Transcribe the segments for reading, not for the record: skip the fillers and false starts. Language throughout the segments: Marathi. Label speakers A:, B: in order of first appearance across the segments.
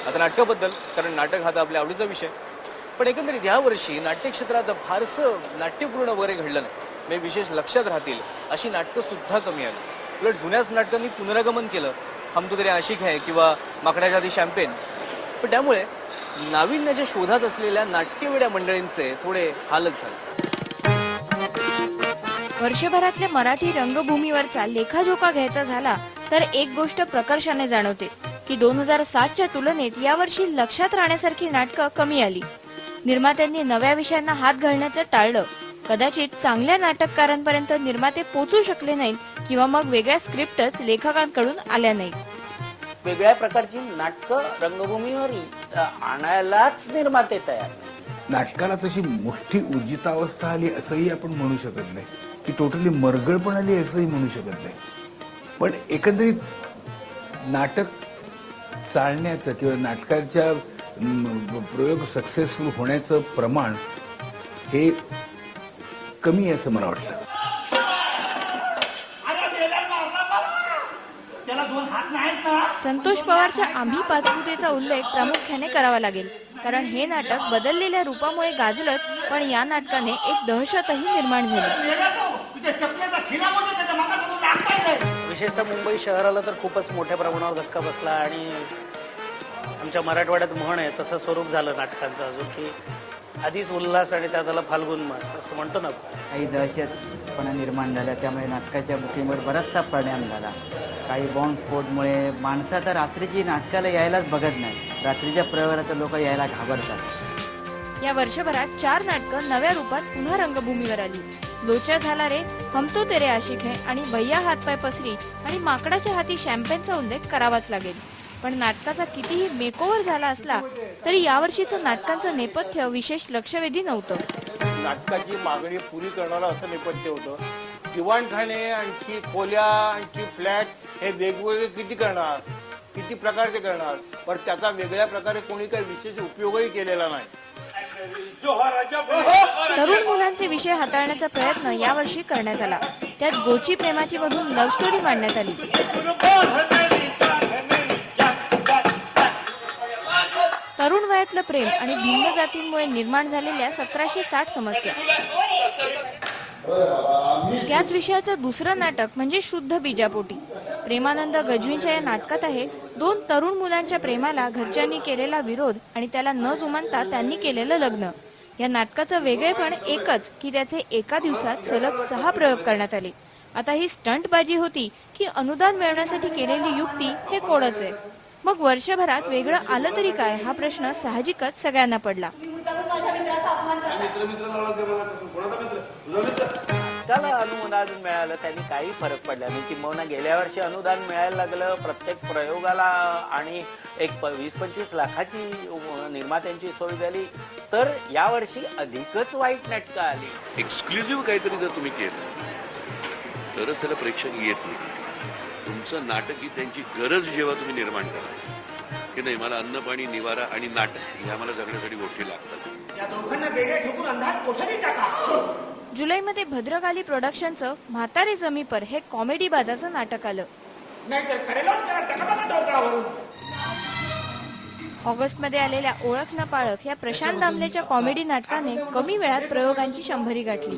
A: आता नाटकाबद्दल, कारण नाटक हा तर आपल्या आवडीचा विषय, पण एकंदरीत यावर्षी नाट्य क्षेत्रात फारसं नाट्यपूर्ण वगैरे घडलं नाही. म्हणजे विशेष लक्षात राहतील अशी नाटकं सुद्धा कमी आली. उलट जुन्याच नाटकांनी पुनरागमन केलं, हम तो तेरे आशिक है किंवा माकडाच्या आधी शॅम्पेन. पण त्यामुळे नाविन्याच्या शोधात असलेल्या नाट्यवेड्या मंडळींचे थोडे हालच झाले.
B: वर्षभरातल्या मराठी रंगभूमीवरचा लेखाजोखा घ्यायचा झाला तर एक गोष्ट प्रकर्षाने जाणवते की 2007च्या तुलनेत यावर्षी लक्षात राहण्यासारखी नाटकं कमी आली. निर्मात्यांनी नव्या विषयांना हात घालण्याचं टाळलं. कदाचित चांगल्या नाटककारांपर्यंत निर्माते पोहोचू शकले नाहीत किंवा मग वेगळ्या स्क्रिप्टच लेखकांकडून आल्या नाहीत.
C: वेगळ्या प्रकारची नाटकं रंगभूमीवर आणायलाच निर्माते तयार नाही.
D: नाटकाला तशी मोठी ऊर्जितावस्था आली असंही आपण म्हणू शकत नाही, की टोटली मरगळ पण आली असंही म्हणू शकत नाही. पण एकंदरीत नाटक चालण्याचं किंवा नाटकाच्या प्रयोग सक्सेसफुल होण्याचं प्रमाण हे कमी आहे असं मला वाटतं.
B: संतोष पवारच्या आम्ही पाचपुतेचा उल्लेख प्रामुख्याने करावा लागेल, कारण हे नाटक बदललेल्या रूपामुळे गाजलंच, पण या नाटकाने एक दहशतही निर्माण झाली.
C: विशेषतः मुंबई शहराला तर खूपच मोठ्या प्रमाणावर धक्का बसला आणि आमच्या मराठवाड्यात म्हण आहे तसं स्वरूप झालं नाटकांचं अजून, की आधीच उल्हास आणि त्याला फाल्गुन मास असं म्हणतो ना.
E: काही दहशतपणा निर्माण झाला, त्यामुळे नाटकाच्या बुकिंगवर बराचसा परिणाम झाला. काही बॉम्बस्फोटमुळे माणसं तर रात्रीची नाटकाला यायलाच बघत नाही. रात्रीच्या प्रयोगाला तर लोक यायला घाबरतात.
B: या वर्षभरात 4 नाटकं नव्या रूपात पुन्हा रंगभूमीवर आली. लोचा झाला रे, हम तो तेरे आशिक है आणि भैया हातपाय पसरी आणि माकडाच्या हाती शॅम्पेनचा उल्लेख करावाच लागेल. पण नाटकाचा कितीही मेकओव्हर झाला असला तरी यावर्षीचं नाटकांचं नेपथ्य विशेष लक्षवेधी नव्हतं.
F: नाटकाची मागणी पुरी करणारं असं नेपथ्य होतं. दिवाणखाने, आणखी खोल्या, आणखी फ्लॅट हे वेगवेगळे किती करणार, किती प्रकारचे करणार, पण त्याचा वेगळ्या प्रकारे कोणी काही विशेष उपयोगही केलेला नाही.
B: तरुण मुलांचे विषय हाताळण्याचा प्रयत्न यावर्षी करण्यात आला. त्यात गोची प्रेमाची मधून लव्ह स्टोरी मांडण्यात आली. तरुण वयातलं प्रेम आणि भिन्न जातींमुळे निर्माण झालेल्या 1760 समस्या. त्याच विषयाचं दुसरं नाटक म्हणजे शुद्ध बीजापोटी. प्रेमानंद गजवींच्या या नाटकात आहे 2 तरुण मुलांच्या प्रेमाला घरच्यांनी केलेला विरोध आणि त्याला न जुमानता त्यांनी केलेलं लग्न. या नाटकाचं वेगळेपण एकच की त्याचे एका दिवसात सलग 6 प्रयोग करण्यात आले. आता ही स्टंटबाजी होती की अनुदान मिळवण्यासाठी केलेली युक्ती हे कोडच आहे. मग वर्षभरात वेगळं आलं तरी काय हा प्रश्न साहजिकच सगळ्यांना पडला.
C: त्याला अनुदान मिळालं त्यांनी काही फरक पडला नाही. किंबहुना गेल्या वर्षी अनुदान मिळायला लागलं प्रत्येक प्रयोगाला आणि एक 20-25 लाखाची निर्मात्यांची सोय झाली, तर यावर्षी अधिकच वाईट नाटकं आली.
G: एक्सक्लुझिव्ह काहीतरी जर तुम्ही केलं तरच त्याला प्रेक्षक येतील. तुमचं नाटक ही त्यांची गरज जेव्हा तुम्ही निर्माण करा की नाही, मला अन्न पाणी निवारा आणि नाटक हे आम्हाला जगण्यासाठी गोष्टी लागतात.
B: जुलैमध्ये भद्रकाली प्रोडक्शनचं म्हातारे जमी पर हे कॉमेडी बाजाचं नाटक आलं. ऑगस्टमध्ये आलेल्या ओळख न पाळख या प्रशांत दामलेच्या कॉमेडी नाटकाने कमी वेळात प्रयोगांची 100 गाठली.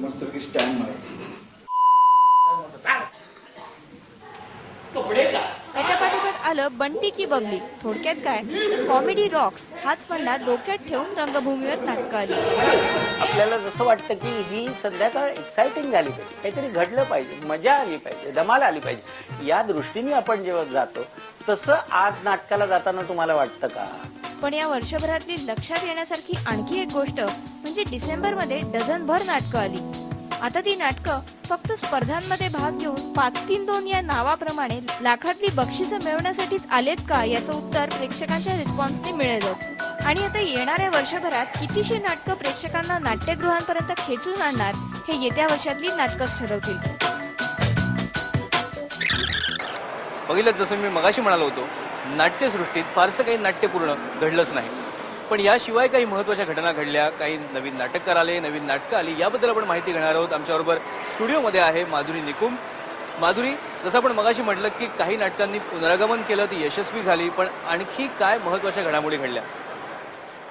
B: त्याच्या पाठोपाठ आलं बंटी की बबली. थोडक्यात काय, कॉमेडी रॉक्स हाच फंडा डोक्यात ठेवून रंगभूमीवर नाटकं आली.
C: आपल्याला जसं वाटतं की ही संध्याकाळ एक्साइटिंग झाली पाहिजे, काहीतरी घडलं पाहिजे, मजा आली पाहिजे, धमाल आली पाहिजे, या दृष्टीने आपण जेव्हा जातो तसं आज नाटकाला जाताना तुम्हाला वाटतं का?
B: पण या वर्षभरातली लक्षात येण्यासारखी आणखी एक गोष्ट म्हणजे डिसेंबरमध्ये डझनभर नाटकं आली. आता ती नाटकं फक्त स्पर्धांमध्ये भाग घेऊन 5-3-2 या नावाप्रमाणे लाखातली बक्षिसं मिळवण्यासाठीच आलेत का याचं उत्तर प्रेक्षकांच्या रिस्पॉन्सने मिळेलच. आणि आता येणाऱ्या वर्षभरात कितीशी नाटकं प्रेक्षकांना नाट्यगृहांपर्यंत खेचून आणणार हे येत्या वर्षातली नाटकंच ठरवतील.
A: बघितलं जसं मी मगाशी म्हणालो होतो, नाट्यसृष्टीत फारसं काही नाट्यपूर्ण घडलंच नाही. पण याशिवाय काही महत्त्वाच्या घटना घडल्या, काही नवीन नाटककार आले, नवीन नाटकं आली, याबद्दल आपण माहिती घेणार आहोत. आमच्याबरोबर स्टुडिओमध्ये आहे माधुरी निकुम. माधुरी, जसं आपण मगाशी म्हटलं की काही नाटकांनी पुनरागमन केलं, ती यशस्वी झाली, पण आणखी काय महत्वाच्या घडामोडी घडल्या?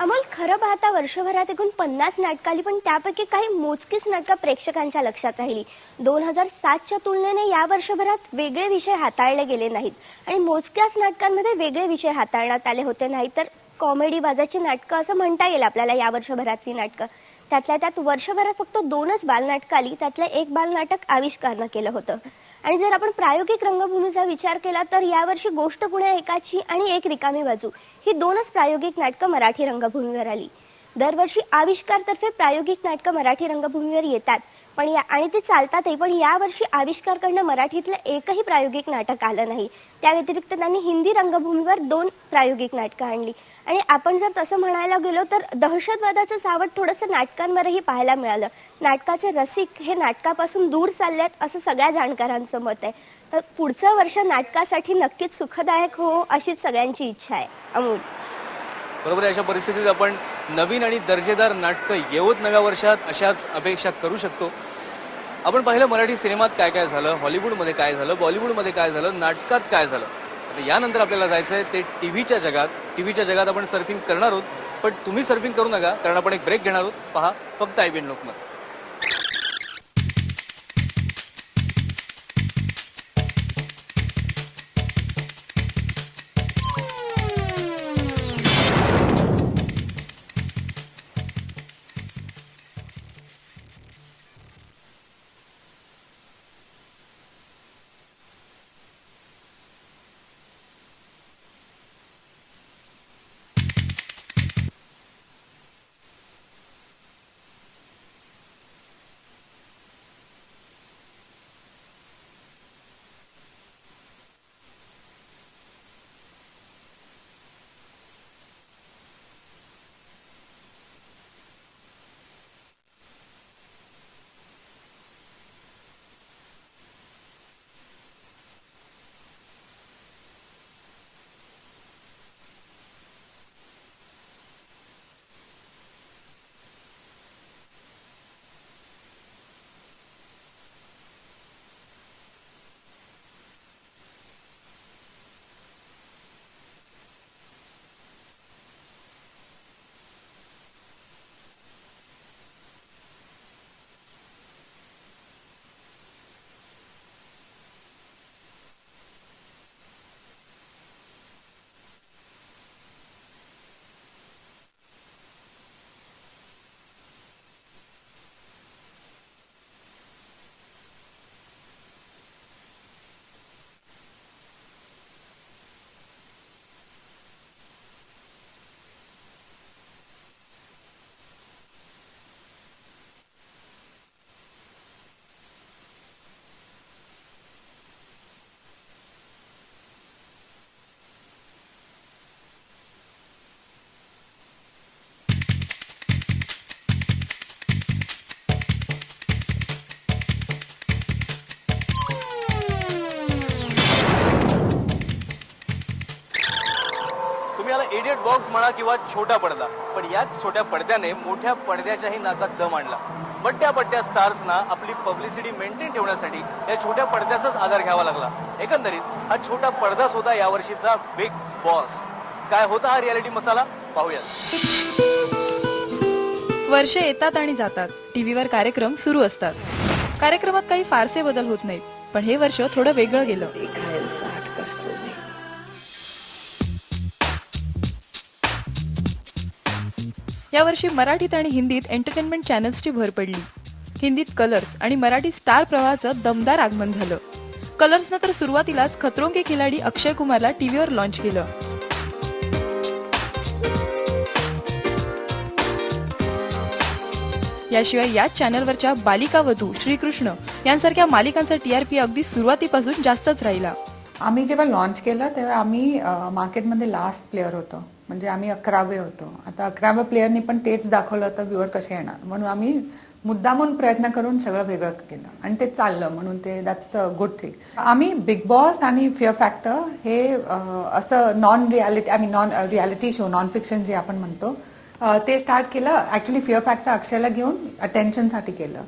H: अमोल, खरं पाहता वर्षभरात एकूण 50 नाटकं आली, पण त्यापैकी काही मोजकीच नाटकं प्रेक्षकांच्या लक्षात राहिली. 2007च्या तुलनेने या वर्षभरात वेगळे विषय हाताळले गेले नाहीत आणि मोजक्याच नाटकांमध्ये वेगळे विषय हाताळण्यात आले होते. नाही तर कॉमेडी बाजाची नाटकं असं म्हणता येईल आपल्याला या वर्षभरातली नाटकं. त्यातल्या त्यात वर्षभरात फक्त 2च बालनाटकं आली, त्यातलं एक बालनाटक आविष्कारनं केलं होतं. आणि जर आपण प्रायोगिक रंगभूमीचा विचार केला तर यावर्षी गोष्ट पुण्या एकाची आणि एक रिकामी बाजू ही 2च प्रायोगिक नाटकं मराठी रंगभूमीवर आली. दरवर्षी आविष्कारतर्फे प्रायोगिक नाटकं मराठी रंगभूमीवर येतात पण आणि ते चालतातही, पण यावर्षी आविष्कारकडनं मराठीतलं एकही प्रायोगिक नाटक आलं नाही. त्या व्यतिरिक्त त्यांनी हिंदी रंगभूमीवर 2 प्रायोगिक नाटकं आणली. आणि आपण जर तसं म्हणायला गेलो तर दहशतवादाचं सावट थोडंसं नाटकांवरही पाहायला मिळालं. नाटकाचे रसिक हे नाटकापासून दूर चाललेत असं सगळ्या जाणकारांचं मत आहे. तर पुढचं वर्ष नाटकासाठी नक्कीच सुखदायक हो अशीच सगळ्यांची इच्छा आहे. अमोल,
A: बरोबर आहे. अशा परिस्थितीत आपण नवीन आणि दर्जेदार नाटकं येवत नव्या वर्षात अशाच अपेक्षा करू शकतो. आपण पाहिलं मराठी सिनेमात काय काय झालं, हॉलिवूडमध्ये काय झालं, बॉलिवूडमध्ये काय झालं, नाटकात काय झालं. आता यानंतर आपल्याला जायचंय ते टीव्हीच्या जगात. टीव्हीच्या जगात आपण सर्फिंग करणार आहोत, पण तुम्ही सर्फिंग करू नका, कारण आपण एक ब्रेक घेणार आहोत. पहा फक्त IBN लोकमत. इडियट बॉक्स म्हणा किंवा छोटा पडदा, पण याच छोट्या पडद्याने मोठ्या पडद्याच्याही नाकात दम आणला. बट्ट्या बट्ट्या स्टार्सना आपली पब्लिसिटी मेंटेन ठेवण्यासाठी या छोट्या पडद्याचाच आधार घ्यावा लागला. एकंदरीत हा छोटा पडदाच होता यावर्षीचा बिग बॉस. काय होता हा रियालिटी मसाला, पाहूया.
I: वर्ष येतात आणि जातात, टीव्हीवर कार्यक्रम सुरू असतात. कार्यक्रमात काही फारसे बदल होत नाहीत, पण हे वर्ष थोडं वेगळं गेलं. यावर्षी मराठीत आणि हिंदीत एंटरटेनमेंट चॅनल्सची भर पडली. हिंदीत कलर्स आणि मराठी स्टार प्रवाहाचं दमदार आगमन झालं. कलर्सनं तर सुरुवातीलाच खतरों के खिलाडी अक्षय कुमारला टीव्हीवर लॉन्च केलं. याशिवाय याच चॅनलवरच्या बालिका वधू, श्रीकृष्ण यांसारख्या मालिकांचा TRP अगदी सुरुवातीपासून जास्तच राहिला.
J: आम्ही जेव्हा लॉन्च केलं तेव्हा आम्ही मार्केटमध्ये लास्ट प्लेअर होतो, म्हणजे आम्ही 11वे होतो. आता 11व्या प्लेअरनी पण तेच दाखवलं तर व्ह्यूअर कसे येणार, म्हणून आम्ही मुद्दामून प्रयत्न करून सगळं वेगळं केलं आणि ते चाललं, म्हणून ते दॅट्स अ गुड थिंग. आम्ही बिग बॉस आणि फिअर फॅक्टर हे असं non reality show, non fiction जे आपण म्हणतो ते स्टार्ट केलं. ऍक्च्युली फिअर फॅक्टर अक्षयला घेऊन अटेन्शनसाठी केलं.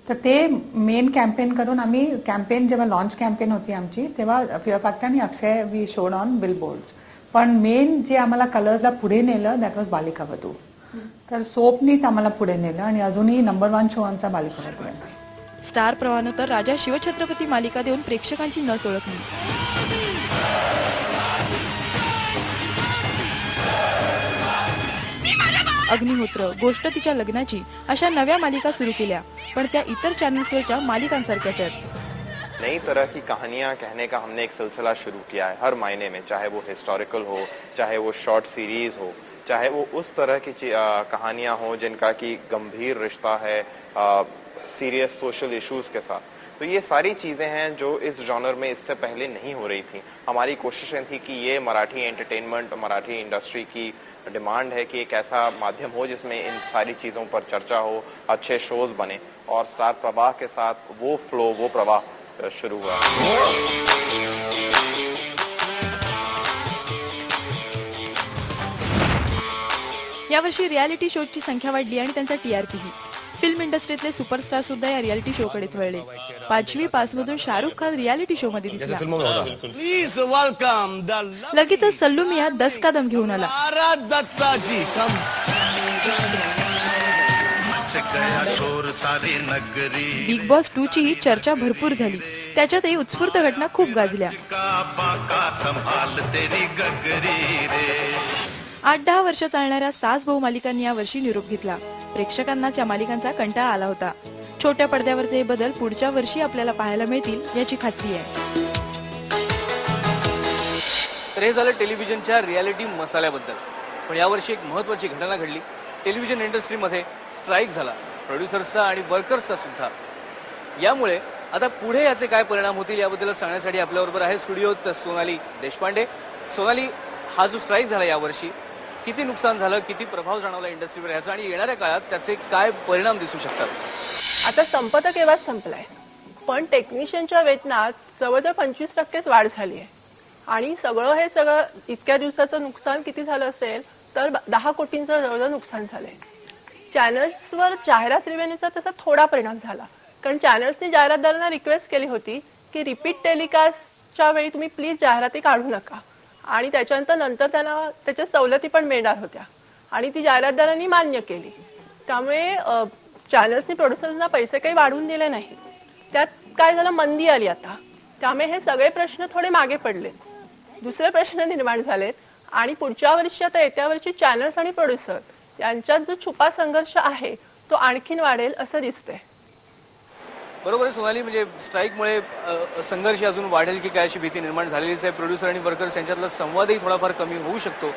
J: तर ते मेन कॅम्पेन करून आम्ही कॅम्पेन जेव्हा लॉन्च कॅम्पेन होती आमची तेव्हा फिअर फॅक्टर आणि अक्षय वी शोड ऑन बिलबोर्ड. पण मेन जे आम्हाला कलर्सला पुढे नेलं दॅट वॉज बालिका वधू. तर सोपनीच आम्हाला पुढे नेलं आणि अजूनही नंबर 1 शो आमचा बालिका वधू आहे.
I: स्टार प्रवाहानं तर राजा शिवछत्रपती मालिका देऊन प्रेक्षकांची नस ओळखली. अग्निहोत्र, गोष्ट तिच्या लग्नाची अशा नव्या मालिका सुरू केल्या, पण त्या इतर चॅनल्सवरच्या मालिकांसारख्याच आहेत.
K: नई तरह की कहानियां कहने का हमने एक सिलसिला शुरू किया है हर महीने में, चाहे वो हिस्टोरिकल हो, चाहे वो शॉर्ट सीरीज हो, चाहे वो उस तरह की कहानियां हो जिनका की गंभीर रिश्ता है सीरियस सोशल इश्यूज के साथ. तो ये सारी चीजें हैं जो इस जॉनर में इससे पहले नहीं हो रही थी. हमारी कोशिशें थी कि ये मराठी एंटरटेनमेंट, मराठी इंडस्ट्री की डिमांड है कि एक ऐसा माध्यम हो जिसमें इन सारी चीजों पर चर्चा हो, अच्छे शोज बने, और स्टार प्रवाह के साथ वो फ्लो, वो प्रवाह शुरू हुआ.
I: यावर्षी रियालिटी शोची संख्या वाढली आणि त्यांचा टीआरपीही. फिल्म इंडस्ट्रीतले सुपरस्टार सुद्धा या रियालिटी शो कडेच वळले. 5वी पासमधून शाहरुख खान रियालिटी शो मध्ये दिसला. लगेचच सल्लू मिया 10 का दम घेऊन आला. बिग बॉस 2 ची चर्चा भरपूर झाली. त्याच्यातही उत्स्फूर्त घटना खूप गाजल्या. 8-10 वर्ष चालणाऱ्या सास बहु मालिकांनी या वर्षी निरोप घेतला. प्रेक्षकांनाच या मालिकांचा कंटाळा आला होता. छोट्या पडद्यावरचे हे बदल पुढच्या वर्षी आपल्याला पाहायला मिळतील याची खात्री आहे.
A: तर हे झालं टेलिव्हिजनच्या रियालिटी मसाल्याबद्दल. पण यावर्षी एक महत्त्वाची घटना घडली. टेलिव्हिजन इंडस्ट्रीमध्ये स्ट्राईक झाला, प्रोड्युसर्सचा आणि वर्कर्सचा सुद्धा. यामुळे आता पुढे याचे काय परिणाम होतील याबद्दल सांगण्यासाठी आपल्याबरोबर आहे स्टुडिओत सोनाली देशपांडे. सोनाली, हा जो स्ट्राईक झाला यावर्षी, किती नुकसान झालं, किती प्रभाव जाणवला इंडस्ट्रीवर याचा, आणि येणाऱ्या काळात त्याचे काय परिणाम दिसू शकतात?
L: आता संप तर केव्हाच संपलाय, पण टेक्निशियनच्या वेतनात जवळजवळ 25% वाढ झाली आहे. आणि सगळं इतक्या दिवसाचं नुकसान किती झालं असेल तर 10 कोटींचं जवळजवळ नुकसान झालंय. चॅनल्सवर जाहिरात रेव्हेन्यूचा त्याचा थोडा परिणाम झाला, कारण चॅनल्सनी जाहिरातदारांना रिक्वेस्ट केली होती की रिपीट टेलिकास्टच्या वेळी तुम्ही प्लीज जाहिराती काढू नका, आणि त्याच्यानंतर त्यांना त्याच्या सवलती पण मिळणार होत्या, आणि ती जाहिरातदारांनी मान्य केली. त्यामुळे चॅनल्सनी प्रोड्युसर्सना पैसे काही वाढवून दिले नाही. त्यात काय झालं, मंदी आली आता, त्यामुळे हे सगळे प्रश्न थोडे मागे पडलेत. दुसरे प्रश्न निर्माण झालेत, आणि पुढच्या वर्षी आता येत्या वर्षी चॅनल्स आणि प्रोड्युसर यांच्यात जो छुपा संघर्ष आहे तो आणखीन वाढेल असं दिसतंय.
A: बरोबर आहे सोनाली, म्हणजे स्ट्राईकमुळे संघर्ष अजून वाढेल की काय अशी भीती निर्माण झालेलीच आहे. प्रोड्युसर आणि वर्कर्स यांच्यातला संवादही थोडाफार कमी होऊ शकतो.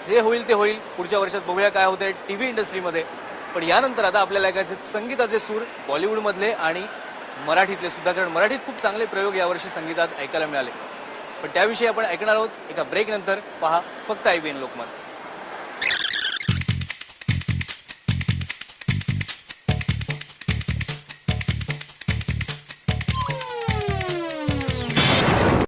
A: जे होईल ते होईल, पुढच्या वर्षात बघूया काय होतंय टीव्ही इंडस्ट्रीमध्ये. पण यानंतर आता आपल्याला ऐकायचे संगीताचे सूर बॉलिवूडमधले आणि मराठीतले सुद्धा, कारण मराठीत खूप चांगले प्रयोग यावर्षी संगीतात ऐकायला मिळाले. पण त्याविषयी आपण ऐकणार आहोत एका ब्रेक नंतर. पहा फक्त IBN लोकमत.